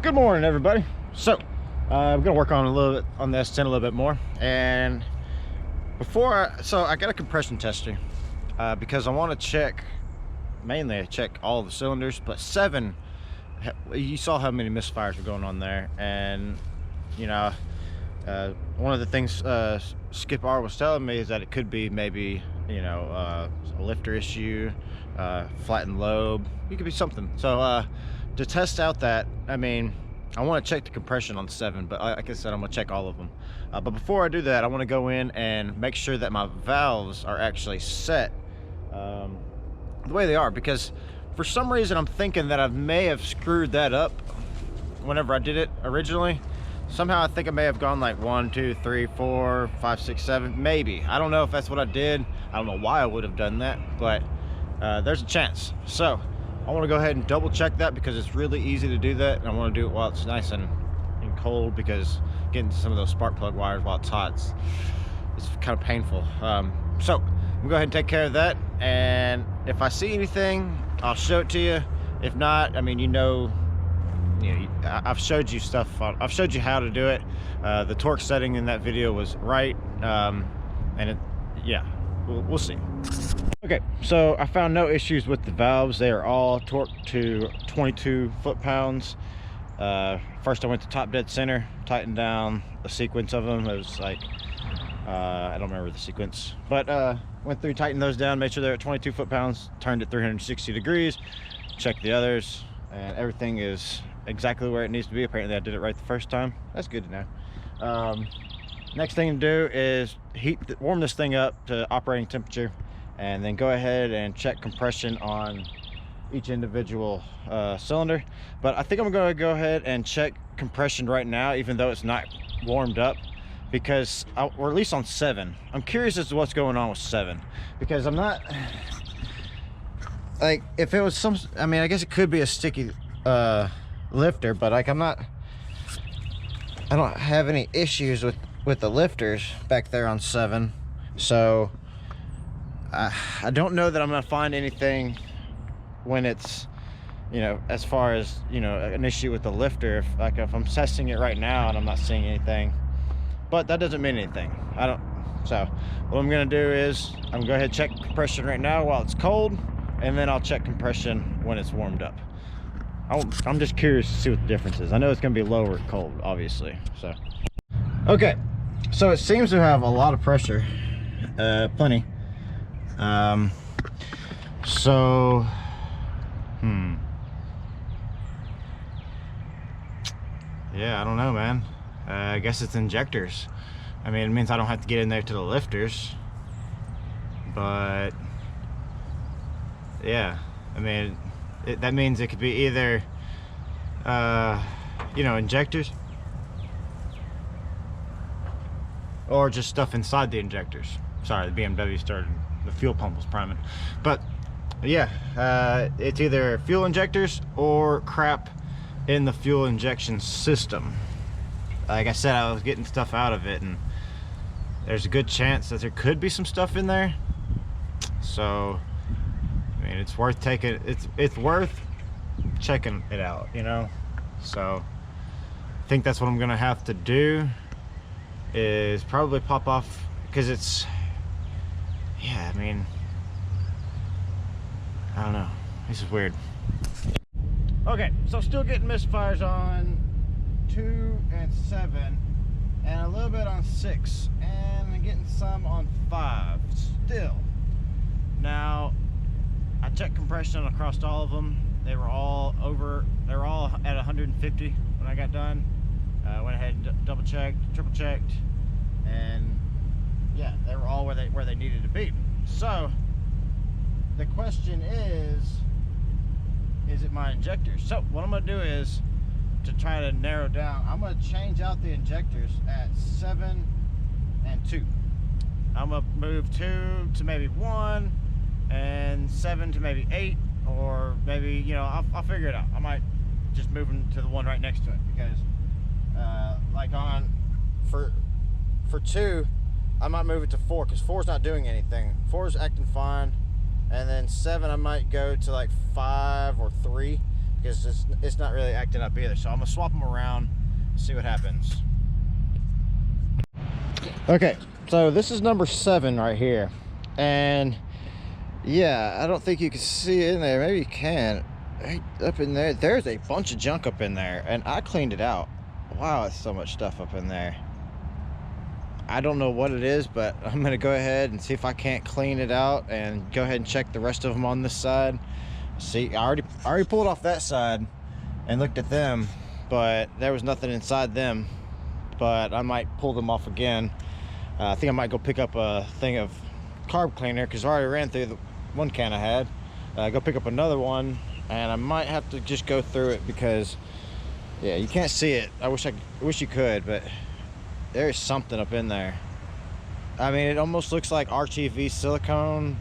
Good morning, everybody. So I'm gonna work on a little bit on the S10 a little bit more, and I got a compression tester because I want to check, mainly I check all the cylinders, but 7, you saw how many misfires were going on there. And you know, one of the things Skip R was telling me is that it could be maybe, you know, a lifter issue, flattened lobe, it could be something. So to test out that, I mean, I want to check the compression on 7, but like I said, I'm gonna check all of them. But before I do that, I want to go in and make sure that my valves are actually set the way they are, because for some reason I'm thinking that I may have screwed that up whenever I did it originally. Somehow I think I may have gone like 1, 2, 3, 4, 5, 6, 7, maybe. I don't know if that's what I did. I don't know why I would have done that, but there's a chance. So I want to go ahead and double check that, because it's really easy to do that, and I want to do it while it's nice and cold, because getting some of those spark plug wires while it's hot, it's kind of painful. So I'm gonna go ahead and take care of that, and if I see anything, I'll show it to you. If not, I mean, I've showed you stuff. I've showed you how to do it. The torque setting in that video was right, and yeah, we'll see. Okay, so I found no issues with the valves. They are all torqued to 22 foot-pounds. First I went to top dead center, tightened down a sequence of them. It was like, I don't remember the sequence, but went through, tightened those down, made sure they're at 22 foot-pounds, turned it 360 degrees, checked the others, and everything is exactly where it needs to be. Apparently I did it right the first time. That's good to know. Next thing to do is warm this thing up to operating temperature, and then go ahead and check compression on each individual cylinder. But I think I'm going to go ahead and check compression right now, even though it's not warmed up, because or at least on 7. I'm curious as to what's going on with 7, because I'm not, like, if it was some, I mean, I guess it could be a sticky lifter, but like I don't have any issues with the lifters back there on 7, so I don't know that I'm gonna find anything when it's, you know, as far as, you know, an issue with the lifter. If I'm testing it right now and I'm not seeing anything, but that doesn't mean anything. So what I'm gonna do is I'm gonna go ahead and check compression right now while it's cold, and then I'll check compression when it's warmed up. I'm just curious to see what the difference is. I know it's gonna be lower at cold, obviously. So okay, so it seems to have a lot of pressure, plenty. So yeah, I don't know, man. I guess it's injectors. I mean, it means I don't have to get in there to the lifters, but yeah, I mean, that means it could be either you know, injectors, or just stuff inside the injectors. Sorry, the BMW started, the fuel pump was priming. But yeah, it's either fuel injectors or crap in the fuel injection system. Like I said, I was getting stuff out of it, and there's a good chance that there could be some stuff in there. So I mean, it's worth taking, it's worth checking it out, you know. So I think that's what I'm gonna have to do, is probably pop off, because it's, yeah, I mean, I don't know, this is weird. Okay, so still getting misfires on 2 and 7, and a little bit on 6, and I'm getting some on 5 still. Now I checked compression across all of them. They were all at 150 when I got done. Went ahead and double checked, triple checked, and yeah, they were all where they needed to be. So the question is it my injectors? So what I'm gonna do is, to try to narrow down, I'm gonna change out the injectors at 7 and 2. I'm gonna move 2 to maybe 1, and 7 to maybe 8, or maybe, you know, I'll figure it out. I might just move them to the one right next to it, because like for 2, I might move it to 4, because 4's not doing anything. 4's acting fine, and then 7 I might go to like 5 or 3, because it's not really acting up either. So I'm gonna swap them around, see what happens. Okay, so this is number 7 right here, and yeah, I don't think you can see it in there. Maybe you can. Right up in there, there's a bunch of junk up in there, and I cleaned it out. Wow, it's so much stuff up in there. I don't know what it is, but I'm gonna go ahead and see if I can't clean it out and go ahead and check the rest of them on this side. See, I already pulled off that side and looked at them, but there was nothing inside them. But I might pull them off again. I think I might go pick up a thing of carb cleaner, because I already ran through the one can I had. Go pick up another one, and I might have to just go through it, because yeah, you can't see it. I wish you could, but there's something up in there. I mean, it almost looks like RTV silicone,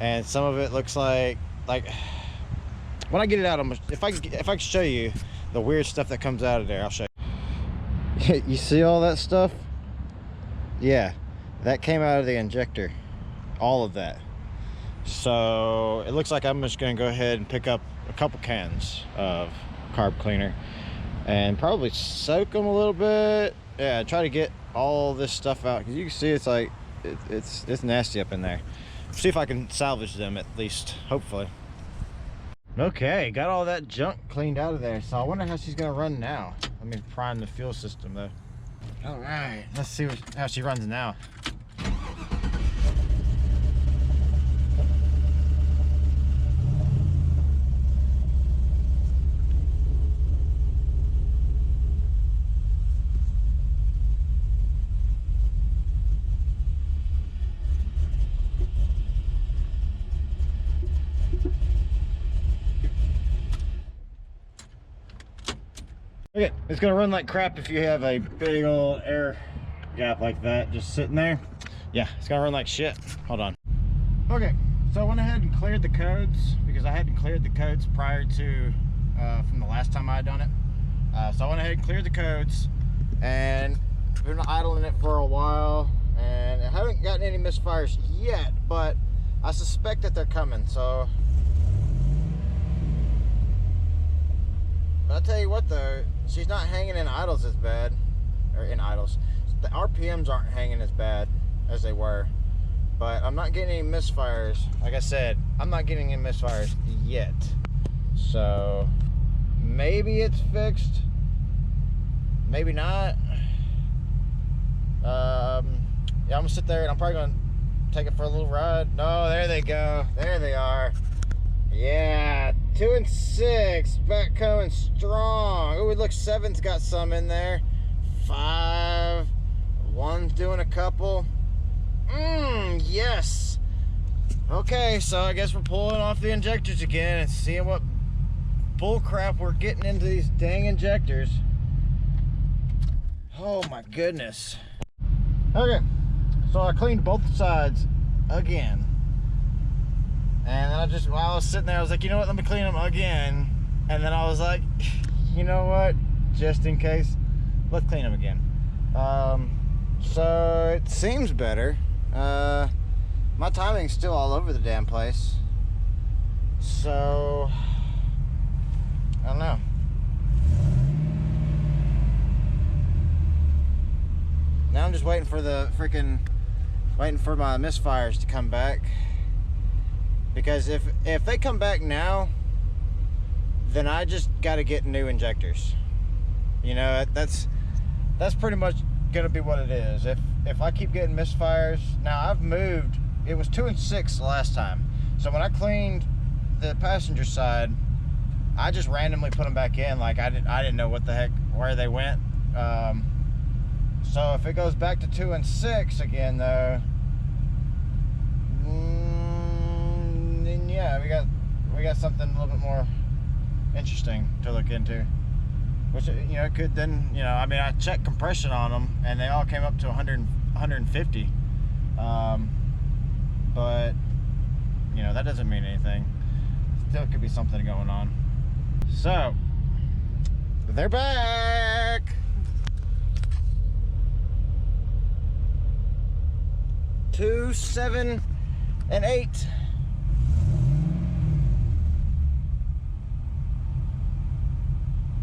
and some of it looks like when I get it out, if I can show you the weird stuff that comes out of there, I'll show you. You see all that stuff? Yeah, that came out of the injector, all of that. So it looks like I'm just gonna go ahead and pick up a couple cans of carb cleaner and probably soak them a little bit. Yeah, try to get all this stuff out, because you can see it's like it's nasty up in there. See if I can salvage them at least, hopefully. Okay, got all that junk cleaned out of there, so I wonder how she's gonna run now. Let me prime the fuel system though. All right, let's see how she runs now. Okay, it's gonna run like crap if you have a big old air gap like that just sitting there. Yeah, it's gonna run like shit. Hold on. Okay, so I went ahead and cleared the codes, because I hadn't cleared the codes prior to from the last time I had done it. So I went ahead and cleared the codes, and been idling it for a while, and I haven't gotten any misfires yet, but I suspect that they're coming. So I'll tell you what though, she's not hanging in idles as bad, or in idles. The RPMs aren't hanging as bad as they were, but I'm not getting any misfires. Like I said, I'm not getting any misfires yet. So maybe it's fixed, maybe not. Yeah, I'm gonna sit there and I'm probably gonna take it for a little ride. No, there they go. There they are. Yeah, 2 and 6 back coming strong. Oh, look, 7's got some in there. 5, 1's doing a couple. Yes. Okay, so I guess we're pulling off the injectors again and seeing what bull crap we're getting into these dang injectors. Oh my goodness. Okay, so I cleaned both sides again. And then while I was sitting there, I was like, you know what, let me clean them again. And then I was like, you know what, just in case, let's clean them again. So it seems better. My timing's still all over the damn place. So, I don't know. Now I'm just waiting for my misfires to come back. Because if they come back now, then I just got to get new injectors. You know, that's pretty much gonna be what it is. If I keep getting misfires, now I've moved. It was 2 and 6 the last time. So when I cleaned the passenger side, I just randomly put them back in. Like I didn't know what the heck, where they went. So if it goes back to 2 and 6 again, though. Yeah, we got something a little bit more interesting to look into, which, you know, could then, you know, I mean, I checked compression on them and they all came up to 150, but you know, that doesn't mean anything. Still could be something going on. So they're back. Two, 7, and 8.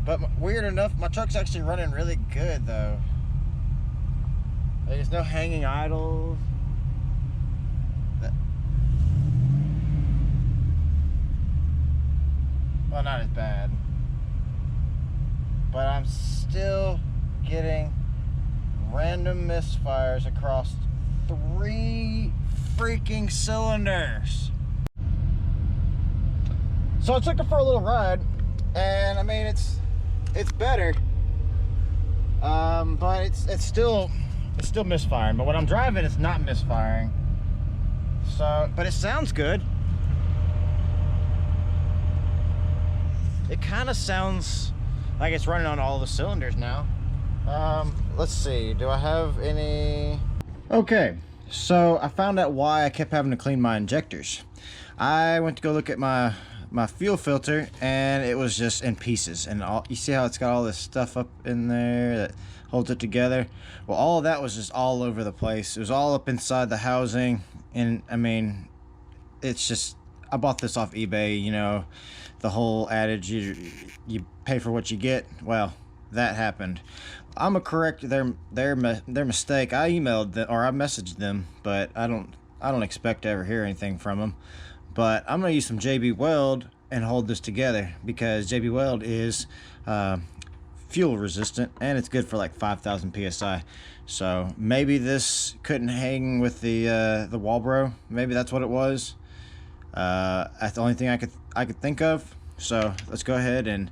But weird enough, my truck's actually running really good though. There's no hanging idles. Well, not as bad. But I'm still getting random misfires across 3 freaking cylinders. So I took it for a little ride, and I mean it's better, but it's still misfiring. But when I'm driving, it's not misfiring. So, but it sounds good. It kind of sounds like it's running on all the cylinders now. Let's see, do I have any? Okay, so I found out why I kept having to clean my injectors. I went to go look at my fuel filter, and it was just in pieces, and you see how it's got all this stuff up in there that holds it together? Well, all of that was just all over the place. It was all up inside the housing, and I mean, it's just, I bought this off eBay, you know, the whole adage, you pay for what you get. Well, that happened. I'm gonna correct their mistake. I emailed them, or I messaged them, but I don't expect to ever hear anything from them. But I'm gonna use some JB Weld and hold this together, because JB Weld is fuel resistant, and it's good for like 5,000 psi. So maybe this couldn't hang with the Walbro. Maybe that's what it was. That's the only thing I could think of. So let's go ahead and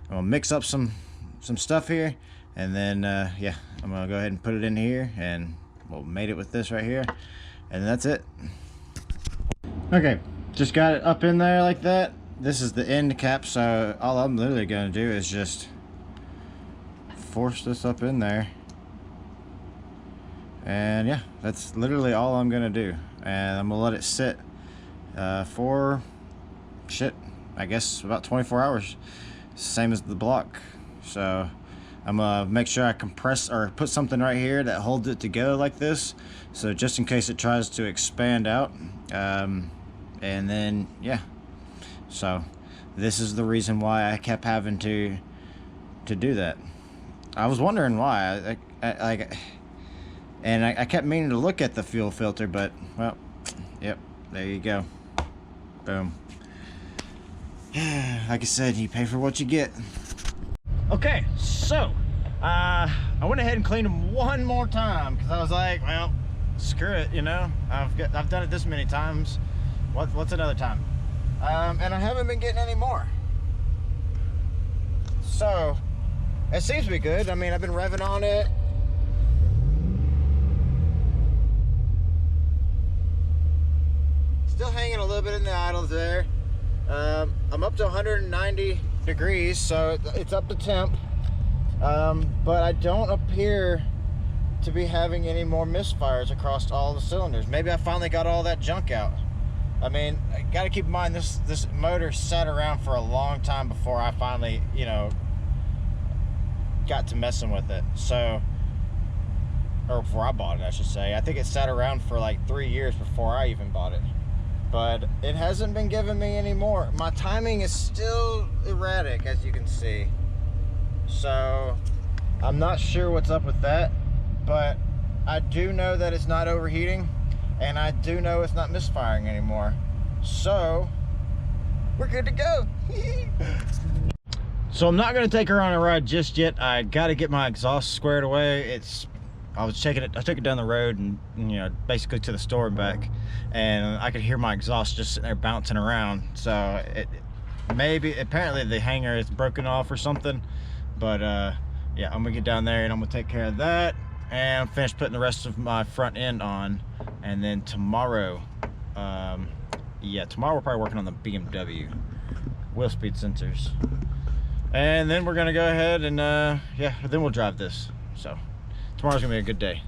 we'll mix up some stuff here, and then yeah, I'm gonna go ahead and put it in here, and we'll mate it with this right here, and that's it. Okay, just got it up in there like that. This is the end cap, so all I'm literally gonna do is just force this up in there, and yeah, that's literally all I'm gonna do. And I'm gonna let it sit for I guess about 24 hours, same as the block. So I'm gonna make sure I compress or put something right here that holds it together like this, so just in case it tries to expand out. And then yeah, so this is the reason why I kept having to do that. I was wondering why. I kept meaning to look at the fuel filter, but well, yep, there you go. Boom. Like I said, you pay for what you get. Okay, so I went ahead and cleaned them one more time, because I was like, well, screw it, you know. I've done it this many times. What's another time? And I haven't been getting any more. So it seems to be good. I mean, I've been revving on it. Still hanging a little bit in the idles there. I'm up to 190 degrees, so it's up to temp. But I don't appear to be having any more misfires across all the cylinders. Maybe I finally got all that junk out. I mean, I gotta keep in mind, this motor sat around for a long time before I finally, you know, got to messing with it. So, or before I bought it, I should say. I think it sat around for like 3 years before I even bought it. But it hasn't been giving me any more. My timing is still erratic, as you can see. So I'm not sure what's up with that, but I do know that it's not overheating, and I do know it's not misfiring anymore. So we're good to go. So I'm not gonna take her on a ride just yet. I gotta get my exhaust squared away. I took it down the road, and you know, basically to the store and back, and I could hear my exhaust just sitting there bouncing around. So apparently the hanger is broken off or something. But yeah, I'm gonna get down there and I'm gonna take care of that, and I'm finished putting the rest of my front end on. And then tomorrow, yeah, tomorrow we're probably working on the BMW wheel speed sensors, and then we're gonna go ahead and yeah, then we'll drive this. So tomorrow's gonna be a good day.